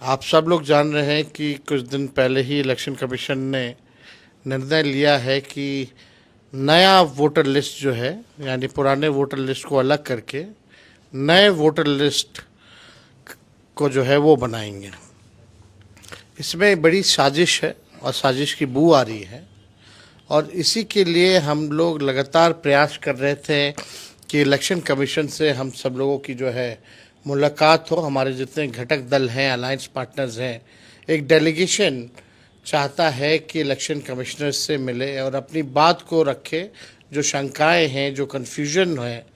आप सब लोग जान रहे हैं कि कुछ दिन पहले ही इलेक्शन कमीशन ने निर्णय लिया है कि नया वोटर लिस्ट जो है, यानी पुराने वोटर लिस्ट को अलग करके नए वोटर लिस्ट को जो है वो बनाएंगे। इसमें बड़ी साजिश है और साजिश की बू आ रही है, और इसी के लिए हम लोग लगातार प्रयास कर रहे थे कि इलेक्शन कमीशन से हम सब लोगों की जो है मुलाकात हो। हमारे जितने घटक दल हैं, अलायंस पार्टनर्स हैं, एक डेलीगेशन चाहता है कि इलेक्शन कमिश्नर से मिले और अपनी बात को रखे। जो शंकाएं हैं, जो कन्फ्यूजन है,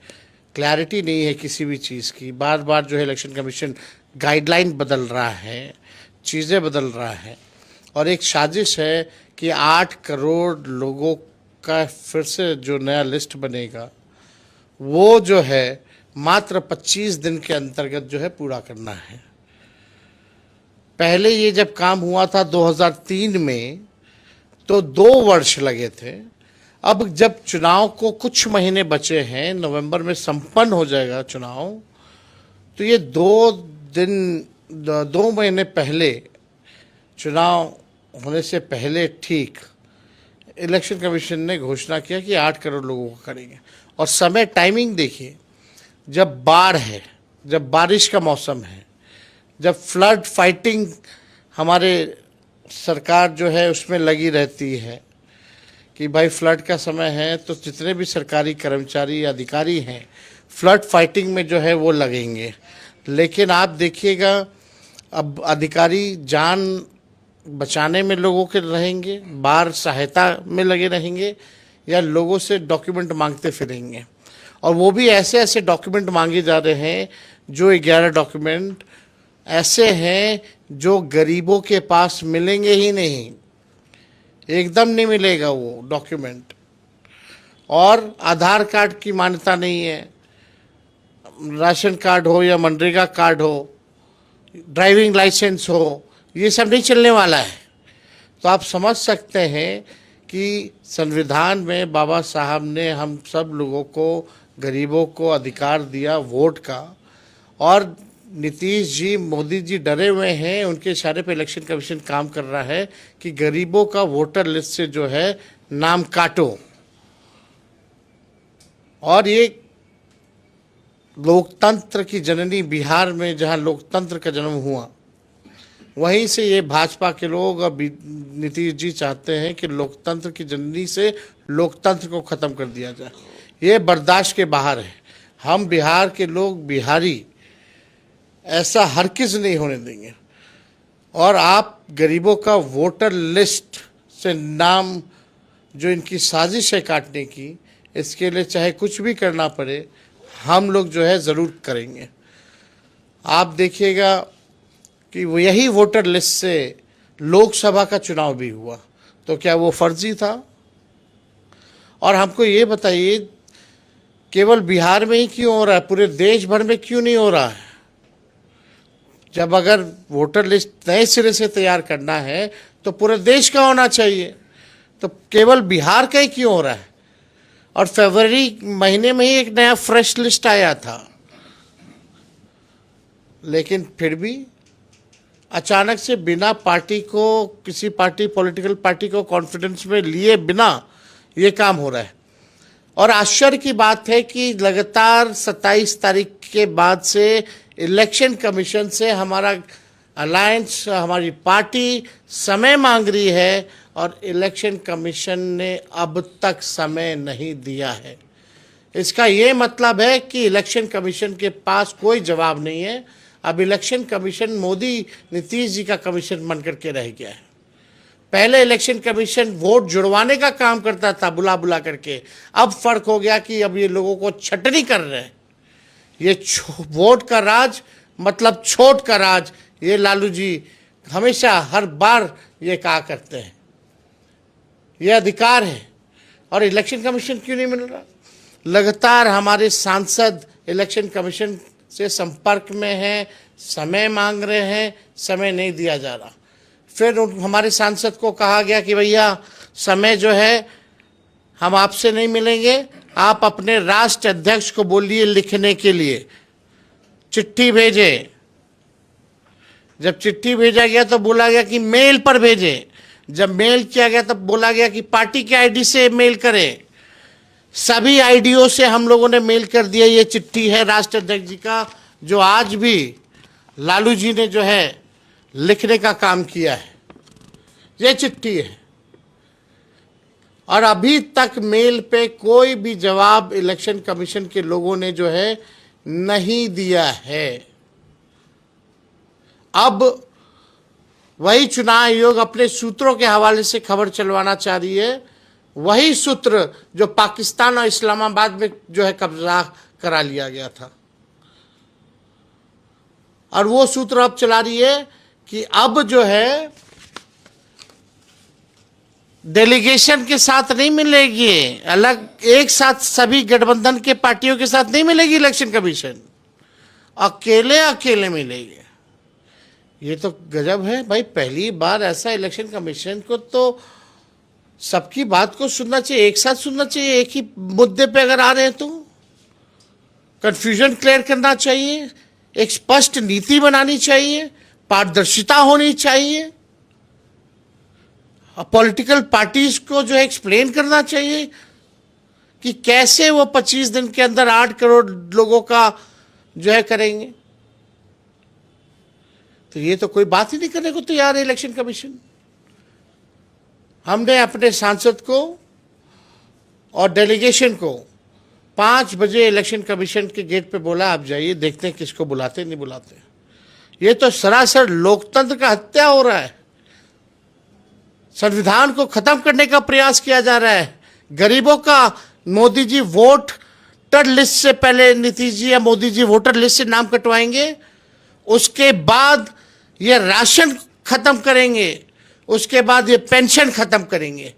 क्लैरिटी नहीं है किसी भी चीज़ की, बार बार जो है इलेक्शन कमीशन गाइडलाइन बदल रहा है, चीज़ें बदल रहा है, और एक साजिश है कि 8 करोड़ लोगों का फिर से जो नया लिस्ट बनेगा वो जो है मात्र 25 दिन के अंतर्गत जो है पूरा करना है। पहले ये जब काम हुआ था 2003 में तो 2 वर्ष लगे थे। अब जब चुनाव को कुछ महीने बचे हैं, नवंबर में संपन्न हो जाएगा चुनाव, तो ये 2 महीने पहले, चुनाव होने से पहले ठीक, इलेक्शन कमीशन ने घोषणा किया कि 8 करोड़ लोगों को करेंगे। और समय, टाइमिंग देखिए, जब बाढ़ है, जब बारिश का मौसम है, जब फ्लड फाइटिंग हमारे सरकार जो है उसमें लगी रहती है कि भाई फ्लड का समय है तो जितने भी सरकारी कर्मचारी अधिकारी हैं फ्लड फाइटिंग में जो है वो लगेंगे। लेकिन आप देखिएगा, अब अधिकारी जान बचाने में लोगों के रहेंगे, बाढ़ सहायता में लगे रहेंगे, या लोगों से डॉक्यूमेंट मांगते फिरेंगे। और वो भी ऐसे ऐसे डॉक्यूमेंट मांगे जा रहे हैं, जो 11 डॉक्यूमेंट ऐसे हैं जो गरीबों के पास मिलेंगे ही नहीं, एकदम नहीं मिलेगा वो डॉक्यूमेंट। और आधार कार्ड की मान्यता नहीं है, राशन कार्ड हो या मनरेगा कार्ड हो, ड्राइविंग लाइसेंस हो, ये सब नहीं चलने वाला है। तो आप समझ सकते हैं कि संविधान में बाबा साहब ने हम सब लोगों को, गरीबों को अधिकार दिया वोट का, और नीतीश जी, मोदी जी डरे हुए हैं, उनके इशारे पे इलेक्शन कमीशन काम कर रहा है कि गरीबों का वोटर लिस्ट से जो है नाम काटो। और ये लोकतंत्र की जननी बिहार में, जहां लोकतंत्र का जन्म हुआ, वहीं से ये भाजपा के लोग और नीतीश जी चाहते हैं कि लोकतंत्र की जननी से लोकतंत्र को ख़त्म कर दिया जाए। ये बर्दाश्त के बाहर है। हम बिहार के लोग, बिहारी, ऐसा हरगिज़ नहीं होने देंगे। और आप गरीबों का वोटर लिस्ट से नाम, जो इनकी साजिश है काटने की, इसके लिए चाहे कुछ भी करना पड़े, हम लोग जो है ज़रूर करेंगे। आप देखिएगा कि वो यही वोटर लिस्ट से लोकसभा का चुनाव भी हुआ, तो क्या वो फर्जी था? और हमको ये बताइए, केवल बिहार में ही क्यों हो रहा है, पूरे देश भर में क्यों नहीं हो रहा है? जब अगर वोटर लिस्ट नए सिरे से तैयार करना है तो पूरे देश का होना चाहिए, तो केवल बिहार का ही क्यों हो रहा है? और फरवरी महीने में ही एक नया फ्रेश लिस्ट आया था, लेकिन फिर भी अचानक से बिना पार्टी को, किसी पार्टी, पॉलिटिकल पार्टी को कॉन्फिडेंस में लिए बिना ये काम हो रहा है। और आश्चर्य की बात है कि लगातार 27 तारीख के बाद से इलेक्शन कमीशन से हमारा अलायंस, हमारी पार्टी समय मांग रही है, और इलेक्शन कमीशन ने अब तक समय नहीं दिया है। इसका ये मतलब है कि इलेक्शन कमीशन के पास कोई जवाब नहीं है। अब इलेक्शन कमीशन मोदी, नीतीश जी का कमीशन बन करके रह गया है। पहले इलेक्शन कमीशन वोट जुड़वाने का काम करता था, बुला बुला करके। अब फर्क हो गया कि अब ये लोगों को छटनी कर रहे हैं। ये वोट का राज मतलब छोट का राज, ये लालू जी हमेशा हर बार ये कहा करते हैं। ये अधिकार है, और इलेक्शन कमीशन क्यों नहीं मिल रहा? लगातार हमारे सांसद इलेक्शन कमीशन से संपर्क में हैं, समय मांग रहे हैं, समय नहीं दिया जा रहा। फिर हमारे सांसद को कहा गया कि भैया समय जो है हम आपसे नहीं मिलेंगे, आप अपने राष्ट्र अध्यक्ष को बोलिए लिखने के लिए, चिट्ठी भेजें। जब चिट्ठी भेजा गया तो बोला गया कि मेल पर भेजें, जब मेल किया गया तब बोला गया कि पार्टी के आईडी से मेल करें। सभी आईडियो से हम लोगों ने मेल कर दिया। ये चिट्ठी है राष्ट्र अध्यक्ष जी का, जो आज भी लालू जी ने जो है लिखने का काम किया है। ये चिट्ठी है और अभी तक मेल पे कोई भी जवाब इलेक्शन कमीशन के लोगों ने जो है नहीं दिया है। अब वही चुनाव आयोग अपने सूत्रों के हवाले से खबर चलवाना चाह रही है, वही सूत्र जो पाकिस्तान और इस्लामाबाद में जो है कब्जा करा लिया गया था। और वो सूत्र अब चला रही है कि अब जो है डेलीगेशन के साथ नहीं मिलेगी, अलग एक साथ सभी गठबंधन के पार्टियों के साथ नहीं मिलेगी इलेक्शन कमीशन, अकेले अकेले मिलेगी। ये तो गजब है भाई, पहली बार ऐसा इलेक्शन कमीशन को तो सबकी बात को सुनना चाहिए, एक साथ सुनना चाहिए। एक ही मुद्दे पे अगर आ रहे हैं तो कंफ्यूजन क्लियर करना चाहिए, एक स्पष्ट नीति बनानी चाहिए, पारदर्शिता होनी चाहिए, पॉलिटिकल पार्टीज को जो है एक्सप्लेन करना चाहिए कि कैसे वो 25 दिन के अंदर 8 करोड़ लोगों का जो है करेंगे। तो ये तो कोई बात ही नहीं करने को तैयार है इलेक्शन कमीशन। हमने अपने सांसद को और डेलीगेशन को 5 बजे इलेक्शन कमीशन के गेट पे बोला, आप जाइए, देखते हैं किसको बुलाते नहीं बुलाते। ये तो सरासर लोकतंत्र का हत्या हो रहा है, संविधान को खत्म करने का प्रयास किया जा रहा है। गरीबों का मोदी जी वोटर लिस्ट से पहले नीतीश जी या मोदी जी वोटर लिस्ट से नाम कटवाएंगे, उसके बाद ये राशन खत्म करेंगे, उसके बाद ये पेंशन खत्म करेंगे।